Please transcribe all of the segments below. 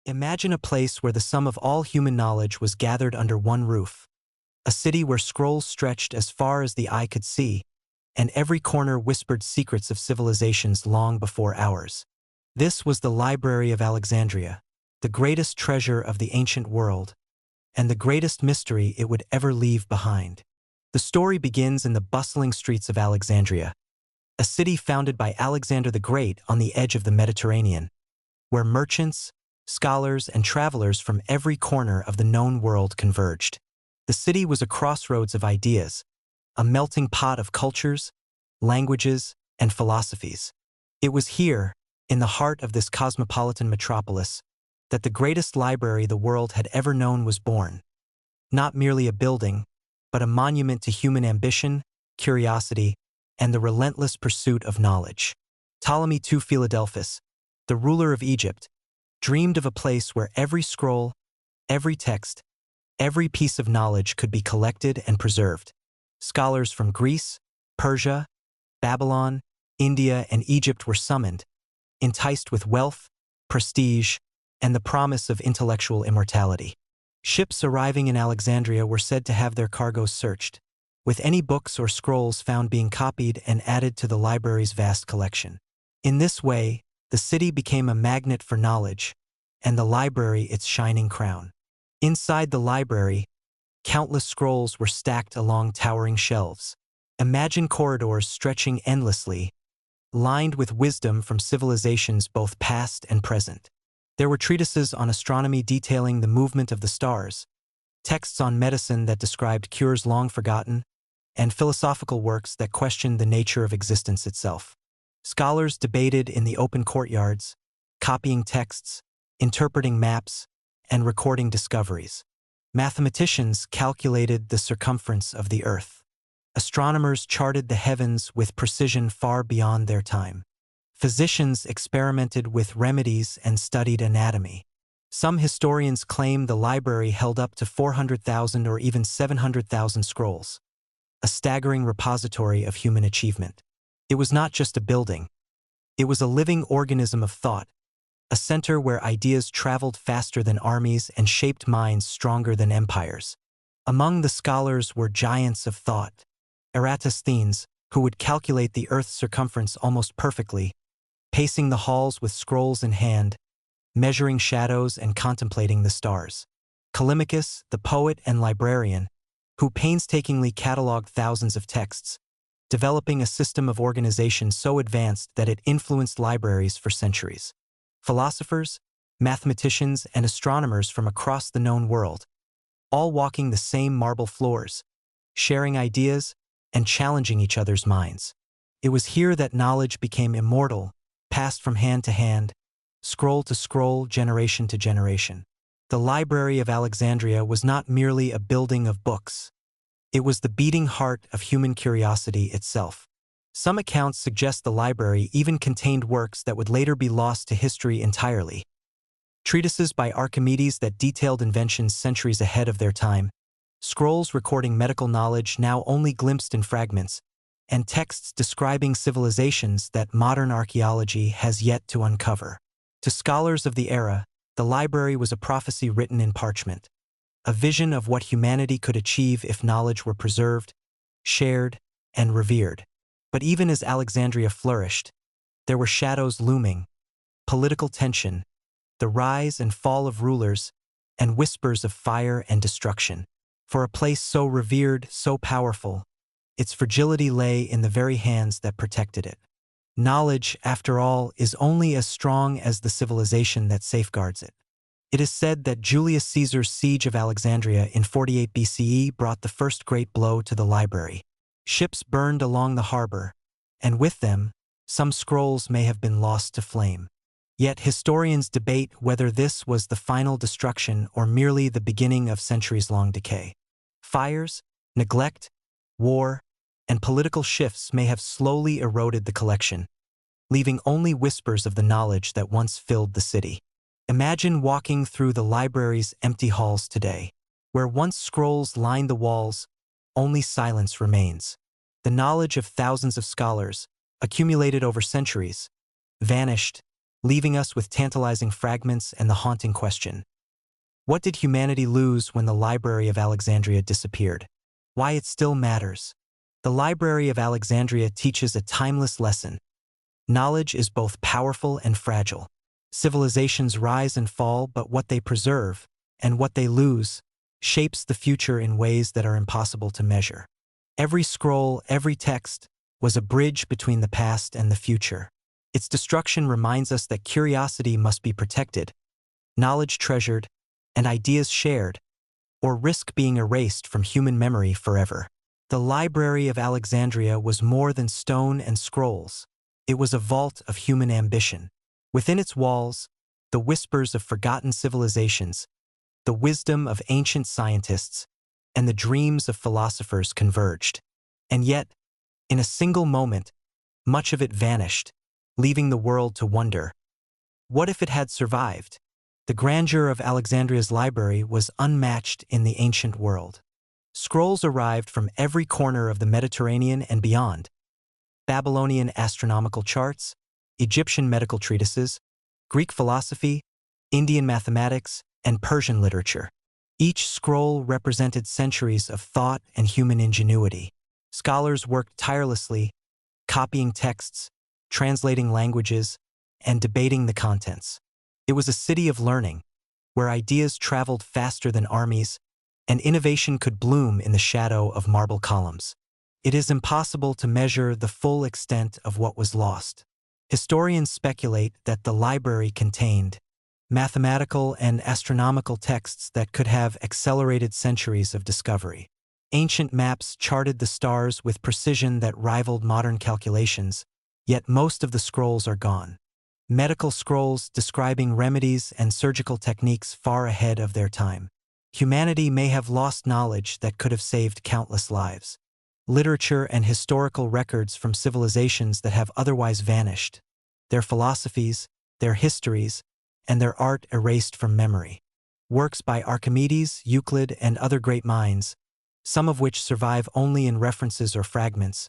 Imagine a place where the sum of all human knowledge was gathered under one roof, a city where scrolls stretched as far as the eye could see, and every corner whispered secrets of civilizations long before ours. This was the Library of Alexandria, the greatest treasure of the ancient world, and the greatest mystery it would ever leave behind. The story begins in the bustling streets of Alexandria, a city founded by Alexander the Great on the edge of the Mediterranean, where merchants, scholars, and travelers from every corner of the known world converged. The city was a crossroads of ideas, a melting pot of cultures, languages, and philosophies. It was here, in the heart of this cosmopolitan metropolis, that the greatest library the world had ever known was born. Not merely a building, but a monument to human ambition, curiosity, and the relentless pursuit of knowledge. Ptolemy II Philadelphus, the ruler of Egypt, dreamed of a place where every scroll, every text, every piece of knowledge could be collected and preserved. Scholars from Greece, Persia, Babylon, India, and Egypt were summoned, enticed with wealth, prestige, and the promise of intellectual immortality. Ships arriving in Alexandria were said to have their cargoes searched, with any books or scrolls found being copied and added to the library's vast collection. In this way, the city became a magnet for knowledge, and the library its shining crown. Inside the library, countless scrolls were stacked along towering shelves. Imagine corridors stretching endlessly, lined with wisdom from civilizations both past and present. There were treatises on astronomy detailing the movement of the stars, texts on medicine that described cures long forgotten, and philosophical works that questioned the nature of existence itself. Scholars debated in the open courtyards, copying texts, interpreting maps, and recording discoveries. Mathematicians calculated the circumference of the Earth. Astronomers charted the heavens with precision far beyond their time. Physicians experimented with remedies and studied anatomy. Some historians claim the library held up to 400,000 or even 700,000 scrolls, a staggering repository of human achievement. It was not just a building. It was a living organism of thought, a center where ideas traveled faster than armies and shaped minds stronger than empires. Among the scholars were giants of thought, Eratosthenes, who would calculate the Earth's circumference almost perfectly, pacing the halls with scrolls in hand, measuring shadows and contemplating the stars. Callimachus, the poet and librarian, who painstakingly cataloged thousands of texts, developing a system of organization so advanced that it influenced libraries for centuries. Philosophers, mathematicians, and astronomers from across the known world, all walking the same marble floors, sharing ideas, and challenging each other's minds. It was here that knowledge became immortal, passed from hand to hand, scroll to scroll, generation to generation. The Library of Alexandria was not merely a building of books. It was the beating heart of human curiosity itself. Some accounts suggest the library even contained works that would later be lost to history entirely. Treatises by Archimedes that detailed inventions centuries ahead of their time, scrolls recording medical knowledge now only glimpsed in fragments, and texts describing civilizations that modern archaeology has yet to uncover. To scholars of the era, the library was a prophecy written in parchment, a vision of what humanity could achieve if knowledge were preserved, shared, and revered. But even as Alexandria flourished, there were shadows looming, political tension, the rise and fall of rulers, and whispers of fire and destruction. For a place so revered, so powerful, its fragility lay in the very hands that protected it. Knowledge, after all, is only as strong as the civilization that safeguards it. It is said that Julius Caesar's siege of Alexandria in 48 BCE brought the first great blow to the library. Ships burned along the harbor, and with them, some scrolls may have been lost to flame. Yet historians debate whether this was the final destruction or merely the beginning of centuries-long decay. Fires, neglect, war, and political shifts may have slowly eroded the collection, leaving only whispers of the knowledge that once filled the city. Imagine walking through the library's empty halls today. Where once scrolls lined the walls, only silence remains. The knowledge of thousands of scholars, accumulated over centuries, vanished, leaving us with tantalizing fragments and the haunting question: what did humanity lose when the Library of Alexandria disappeared? Why it still matters. The Library of Alexandria teaches a timeless lesson. Knowledge is both powerful and fragile. Civilizations rise and fall, but what they preserve, and what they lose, shapes the future in ways that are impossible to measure. Every scroll, every text, was a bridge between the past and the future. Its destruction reminds us that curiosity must be protected, knowledge treasured, and ideas shared, or risk being erased from human memory forever. The Library of Alexandria was more than stone and scrolls. It was a vault of human ambition. Within its walls, the whispers of forgotten civilizations, the wisdom of ancient scientists, and the dreams of philosophers converged. And yet, in a single moment, much of it vanished, leaving the world to wonder. What if it had survived? The grandeur of Alexandria's library was unmatched in the ancient world. Scrolls arrived from every corner of the Mediterranean and beyond. Babylonian astronomical charts, Egyptian medical treatises, Greek philosophy, Indian mathematics, and Persian literature. Each scroll represented centuries of thought and human ingenuity. Scholars worked tirelessly, copying texts, translating languages, and debating the contents. It was a city of learning, where ideas traveled faster than armies, and innovation could bloom in the shadow of marble columns. It is impossible to measure the full extent of what was lost. Historians speculate that the library contained mathematical and astronomical texts that could have accelerated centuries of discovery. Ancient maps charted the stars with precision that rivaled modern calculations, yet most of the scrolls are gone. Medical scrolls describing remedies and surgical techniques far ahead of their time. Humanity may have lost knowledge that could have saved countless lives. Literature and historical records from civilizations that have otherwise vanished. Their philosophies, their histories, and their art erased from memory. Works by Archimedes, Euclid, and other great minds, some of which survive only in references or fragments,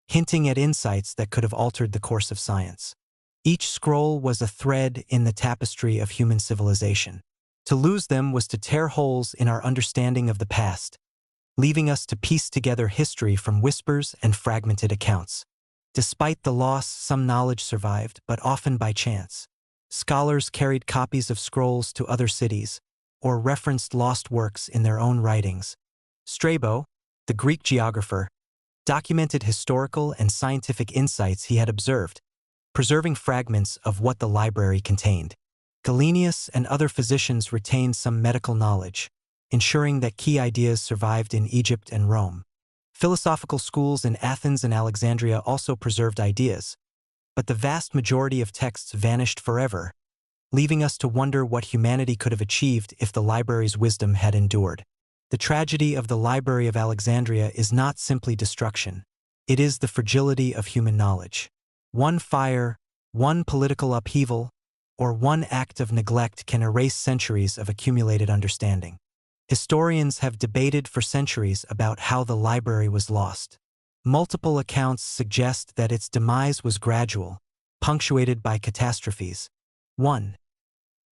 hinting at insights that could have altered the course of science. Each scroll was a thread in the tapestry of human civilization. To lose them was to tear holes in our understanding of the past, leaving us to piece together history from whispers and fragmented accounts. Despite the loss, some knowledge survived, but often by chance. Scholars carried copies of scrolls to other cities, or referenced lost works in their own writings. Strabo, the Greek geographer, documented historical and scientific insights he had observed, preserving fragments of what the library contained. Galenius and other physicians retained some medical knowledge, ensuring that key ideas survived in Egypt and Rome. Philosophical schools in Athens and Alexandria also preserved ideas, but the vast majority of texts vanished forever, leaving us to wonder what humanity could have achieved if the library's wisdom had endured. The tragedy of the Library of Alexandria is not simply destruction. It is the fragility of human knowledge. One fire, one political upheaval, or one act of neglect can erase centuries of accumulated understanding. Historians have debated for centuries about how the library was lost. Multiple accounts suggest that its demise was gradual, punctuated by catastrophes. 1.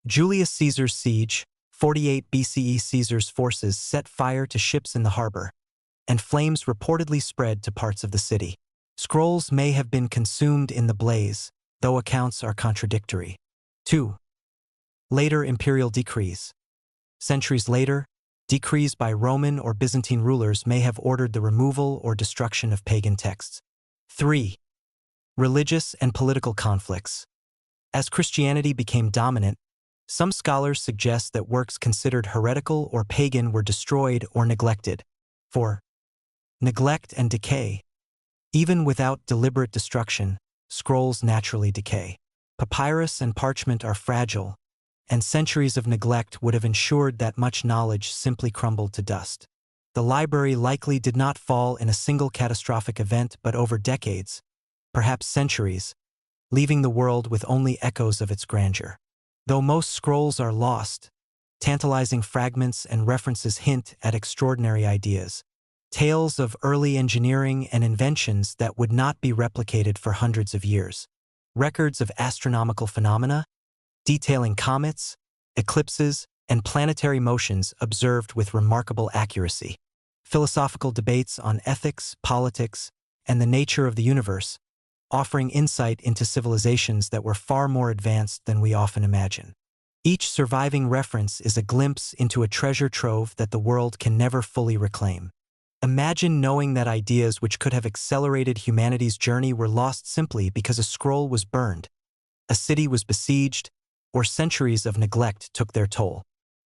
Julius Caesar's siege, 48 BCE. Caesar's forces set fire to ships in the harbor, and flames reportedly spread to parts of the city. Scrolls may have been consumed in the blaze, though accounts are contradictory. 2. Later imperial decrees. Centuries later, decrees by Roman or Byzantine rulers may have ordered the removal or destruction of pagan texts. 3. Religious and political conflicts. As Christianity became dominant, some scholars suggest that works considered heretical or pagan were destroyed or neglected. 4. Neglect and decay. Even without deliberate destruction, scrolls naturally decay. Papyrus and parchment are fragile, and centuries of neglect would have ensured that much knowledge simply crumbled to dust. The library likely did not fall in a single catastrophic event but over decades, perhaps centuries, leaving the world with only echoes of its grandeur. Though most scrolls are lost, tantalizing fragments and references hint at extraordinary ideas, tales of early engineering and inventions that would not be replicated for hundreds of years. records of astronomical phenomena, detailing comets, eclipses, and planetary motions observed with remarkable accuracy. Philosophical debates on ethics, politics, and the nature of the universe, offering insight into civilizations that were far more advanced than we often imagine. Each surviving reference is a glimpse into a treasure trove that the world can never fully reclaim. Imagine knowing that ideas which could have accelerated humanity's journey were lost simply because a scroll was burned, a city was besieged, or centuries of neglect took their toll.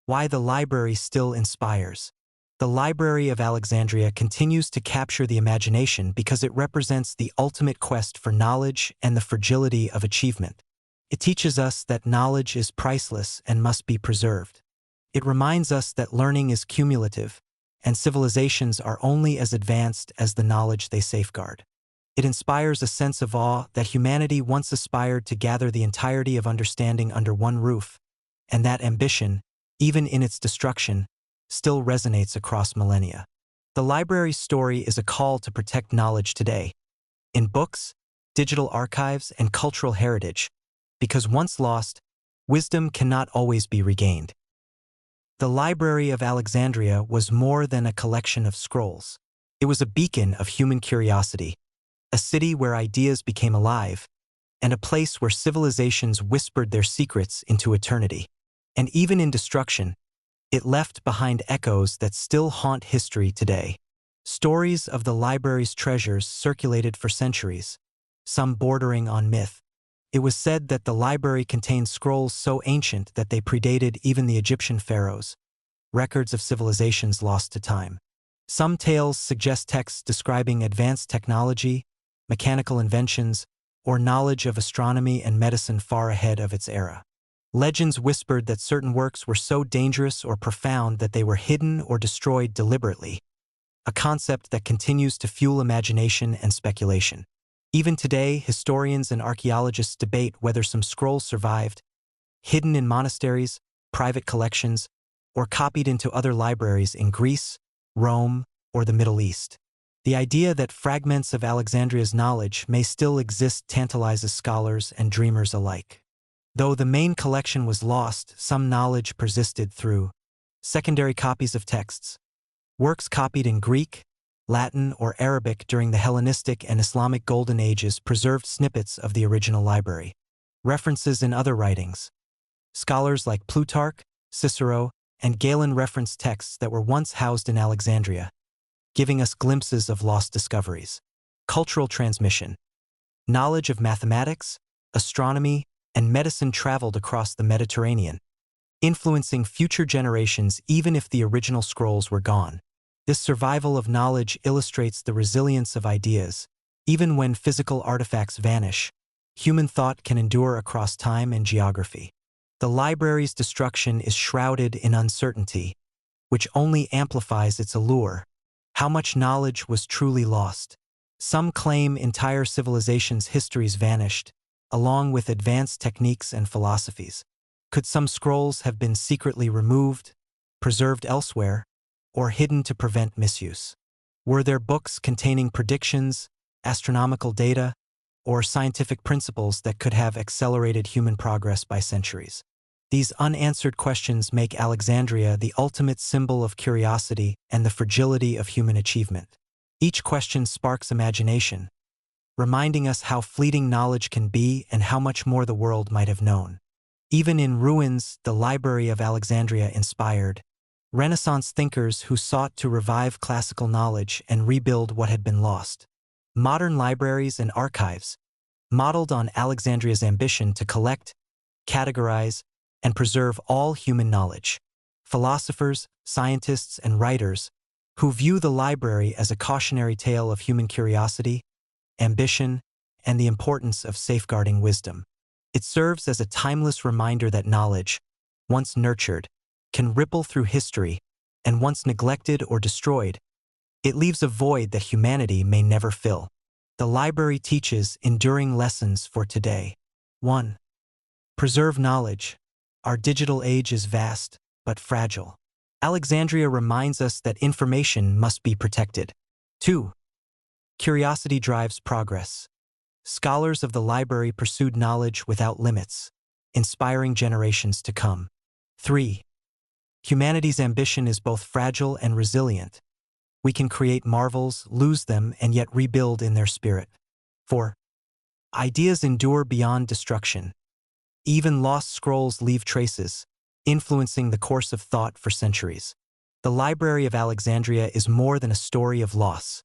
Why the library still inspires. The Library of Alexandria continues to capture the imagination because it represents the ultimate quest for knowledge and the fragility of achievement. It teaches us that knowledge is priceless and must be preserved. It reminds us that learning is cumulative, and civilizations are only as advanced as the knowledge they safeguard. It inspires a sense of awe that humanity once aspired to gather the entirety of understanding under one roof, and that ambition, even in its destruction, still resonates across millennia. The library's story is a call to protect knowledge today, in books, digital archives, and cultural heritage, because once lost, wisdom cannot always be regained. The Library of Alexandria was more than a collection of scrolls. It was a beacon of human curiosity, a city where ideas became alive, and a place where civilizations whispered their secrets into eternity. And even in destruction, it left behind echoes that still haunt history today. Stories of the library's treasures circulated for centuries, some bordering on myth. It was said that the library contained scrolls so ancient that they predated even the Egyptian pharaohs, records of civilizations lost to time. Some tales suggest texts describing advanced technology, mechanical inventions, or knowledge of astronomy and medicine far ahead of its era. Legends whispered that certain works were so dangerous or profound that they were hidden or destroyed deliberately, a concept that continues to fuel imagination and speculation. Even today, historians and archaeologists debate whether some scrolls survived, hidden in monasteries, private collections, or copied into other libraries in Greece, Rome, or the Middle East. The idea that fragments of Alexandria's knowledge may still exist tantalizes scholars and dreamers alike. Though the main collection was lost, some knowledge persisted through secondary copies of texts, works copied in Greek, Latin, or Arabic during the Hellenistic and Islamic Golden Ages preserved snippets of the original library. References in other writings. Scholars like Plutarch, Cicero, and Galen reference texts that were once housed in Alexandria, giving us glimpses of lost discoveries. Cultural transmission. Knowledge of mathematics, astronomy, and medicine traveled across the Mediterranean, influencing future generations even if the original scrolls were gone. This survival of knowledge illustrates the resilience of ideas. Even when physical artifacts vanish, human thought can endure across time and geography. The library's destruction is shrouded in uncertainty, which only amplifies its allure. How much knowledge was truly lost? Some claim entire civilizations' histories vanished, along with advanced techniques and philosophies. Could some scrolls have been secretly removed, preserved elsewhere, or hidden to prevent misuse? Were there books containing predictions, astronomical data, or scientific principles that could have accelerated human progress by centuries? These unanswered questions make Alexandria the ultimate symbol of curiosity and the fragility of human achievement. Each question sparks imagination, reminding us how fleeting knowledge can be and how much more the world might have known. Even in ruins, the Library of Alexandria inspired Renaissance thinkers who sought to revive classical knowledge and rebuild what had been lost. Modern libraries and archives, modeled on Alexandria's ambition to collect, categorize, and preserve all human knowledge. Philosophers, scientists, and writers who view the library as a cautionary tale of human curiosity, ambition, and the importance of safeguarding wisdom. It serves as a timeless reminder that knowledge, once nurtured, can ripple through history, and once neglected or destroyed, it leaves a void that humanity may never fill. The library teaches enduring lessons for today. 1. Preserve knowledge. Our digital age is vast, but fragile. Alexandria reminds us that information must be protected. 2. Curiosity drives progress. Scholars of the library pursued knowledge without limits, inspiring generations to come. 3. Humanity's ambition is both fragile and resilient. We can create marvels, lose them, and yet rebuild in their spirit. 4. Ideas endure beyond destruction. Even lost scrolls leave traces, influencing the course of thought for centuries. The Library of Alexandria is more than a story of loss.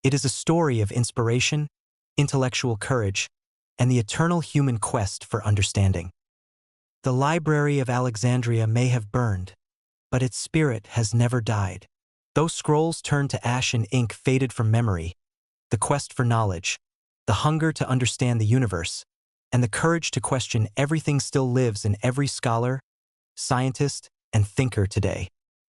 It is a story of inspiration, intellectual courage, and the eternal human quest for understanding. The Library of Alexandria may have burned, but its spirit has never died. Though scrolls turned to ash and ink faded from memory, the quest for knowledge, the hunger to understand the universe, and the courage to question everything still lives in every scholar, scientist, and thinker today.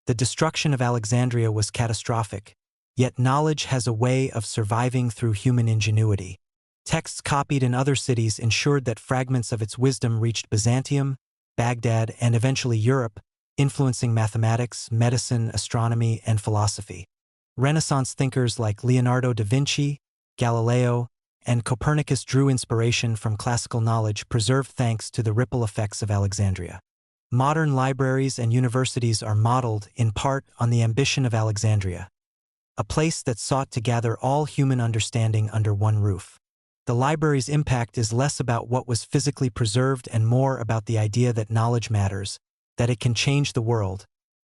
The destruction of Alexandria was catastrophic, yet knowledge has a way of surviving through human ingenuity. Texts copied in other cities ensured that fragments of its wisdom reached Byzantium, Baghdad, and eventually Europe, influencing mathematics, medicine, astronomy, and philosophy. Renaissance thinkers like Leonardo da Vinci, Galileo, and Copernicus drew inspiration from classical knowledge preserved thanks to the ripple effects of Alexandria. Modern libraries and universities are modeled, in part, on the ambition of Alexandria, a place that sought to gather all human understanding under one roof. The library's impact is less about what was physically preserved and more about the idea that knowledge matters, that it can change the world,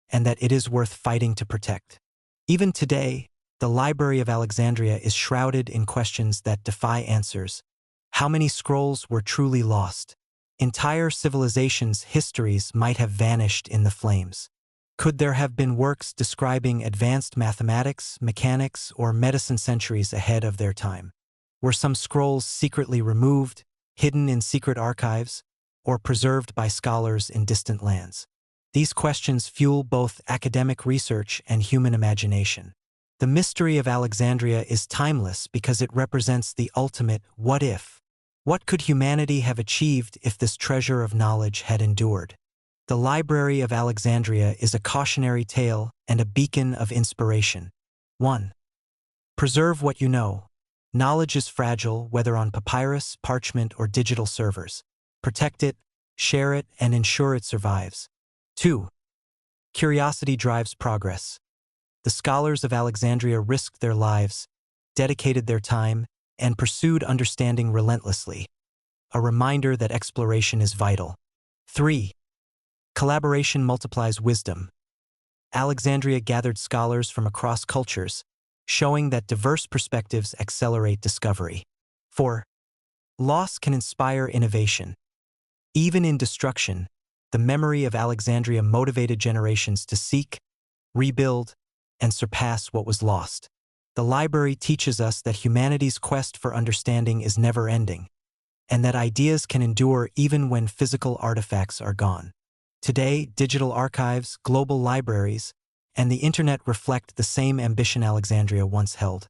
and that it is worth fighting to protect. Even today, the Library of Alexandria is shrouded in questions that defy answers. How many scrolls were truly lost? Entire civilizations' histories might have vanished in the flames. Could there have been works describing advanced mathematics, mechanics, or medicine centuries ahead of their time? Were some scrolls secretly removed, hidden in secret archives, or preserved by scholars in distant lands? These questions fuel both academic research and human imagination. The mystery of Alexandria is timeless because it represents the ultimate what if. What could humanity have achieved if this treasure of knowledge had endured? The Library of Alexandria is a cautionary tale and a beacon of inspiration. 1. Preserve what you know. Knowledge is fragile, whether on papyrus, parchment, or digital servers. Protect it, share it, and ensure it survives. 2. Curiosity drives progress. The scholars of Alexandria risked their lives, dedicated their time, and pursued understanding relentlessly, a reminder that exploration is vital. 3. Collaboration multiplies wisdom. Alexandria gathered scholars from across cultures, showing that diverse perspectives accelerate discovery. 4. Loss can inspire innovation. Even in destruction, the memory of Alexandria motivated generations to seek, rebuild, and surpass what was lost. The library teaches us that humanity's quest for understanding is never-ending, and that ideas can endure even when physical artifacts are gone. Today, digital archives, global libraries, and the internet reflect the same ambition Alexandria once held.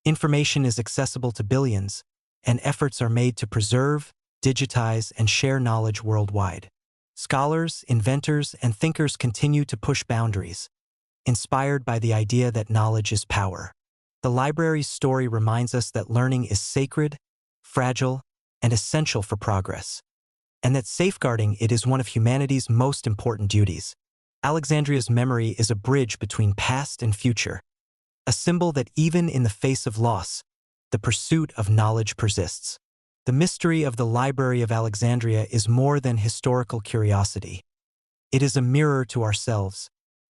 Information is accessible to billions, and efforts are made to preserve, digitize, and share knowledge worldwide. Scholars, inventors, and thinkers continue to push boundaries, inspired by the idea that knowledge is power. The library's story reminds us that learning is sacred, fragile, and essential for progress, and that safeguarding it is one of humanity's most important duties. Alexandria's memory is a bridge between past and future, a symbol that even in the face of loss, the pursuit of knowledge persists. The mystery of the Library of Alexandria is more than historical curiosity. It is a mirror to ourselves.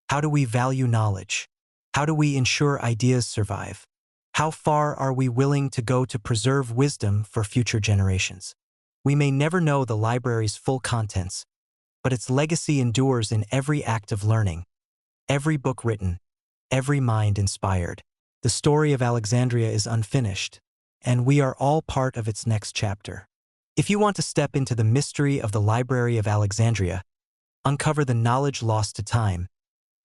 How do we value knowledge? How do we ensure ideas survive? How far are we willing to go to preserve wisdom for future generations? We may never know the library's full contents, but its legacy endures in every act of learning, every book written, every mind inspired. The story of Alexandria is unfinished, and we are all part of its next chapter. If you want to step into the mystery of the Library of Alexandria, uncover the knowledge lost to time,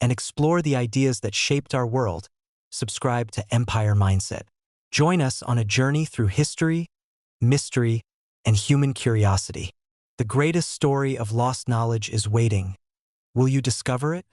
and explore the ideas that shaped our world, subscribe to Empire Mindset. Join us on a journey through history, mystery, and human curiosity. The greatest story of lost knowledge is waiting. Will you discover it?